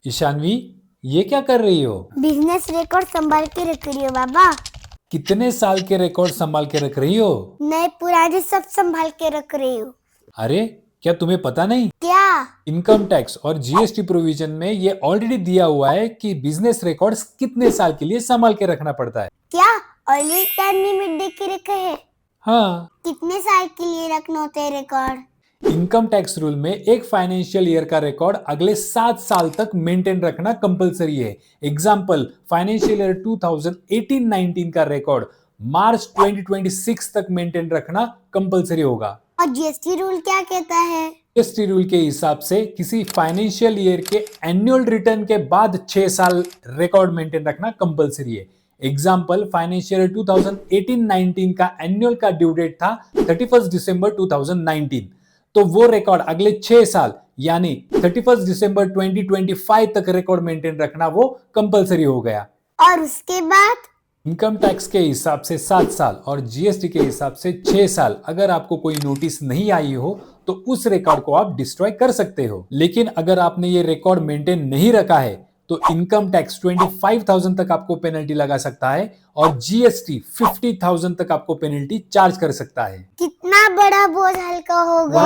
ईशानवी, ये क्या कर रही हो? बिजनेस रिकॉर्ड संभाल के रख रही हो बाबा। कितने साल के रिकॉर्ड संभाल के रख रही हो? नए पुराने सब संभाल के रख रही हूँ। अरे, क्या तुम्हें पता नहीं? क्या? इनकम टैक्स और जीएसटी प्रोविजन में ये ऑलरेडी दिया हुआ है कि बिजनेस रिकॉर्ड्स कितने साल के लिए संभाल के रखना पड़ता है। क्या ऑलरेडी टाइम लिमिट देख के रखे है? हाँ, कितने साल के लिए रखना होता है रिकॉर्ड? इनकम टैक्स रूल में एक फाइनेंशियल ईयर का रिकॉर्ड अगले 7 साल तक मेंटेन रखना कंपलसरी है। एग्जाम्पल, फाइनेंशियल ईयर 2018-19 का रिकॉर्ड मार्च 2026 तक मेंटेन रखना कंपलसरी होगा। और जीएसटी रूल क्या कहता है? जीएसटी रूल के हिसाब से किसी फाइनेंशियल ईयर के एनुअल रिटर्न के बाद 6 साल रिकॉर्ड मेंटेन रखना कंपलसरी है। एग्जाम्पल, फाइनेंशियल ईयर 2018-19 का एनुअल का ड्यू डेट था 31 दिसंबर 2019, तो वो रिकॉर्ड अगले 6 साल यानी 31 दिसंबर 2025 तक रिकॉर्ड मेंटेन रखना वो कंपलसरी हो गया। और उसके बाद? इनकम टैक्स के हिसाब से 7 साल और जीएसटी के हिसाब से 6 साल। अगर आपको कोई नोटिस नहीं आई हो तो उस रिकॉर्ड को आप डिस्ट्रॉय कर सकते हो। लेकिन अगर आपने ये रिकॉर्ड मेंटेन नहीं रखा है तो इनकम टैक्स 25,000 तक आपको पेनल्टी लगा सकता है और जीएसटी 50,000 तक आपको पेनल्टी चार्ज कर सकता है। कितना बड़ा बोझ हल्का होगा।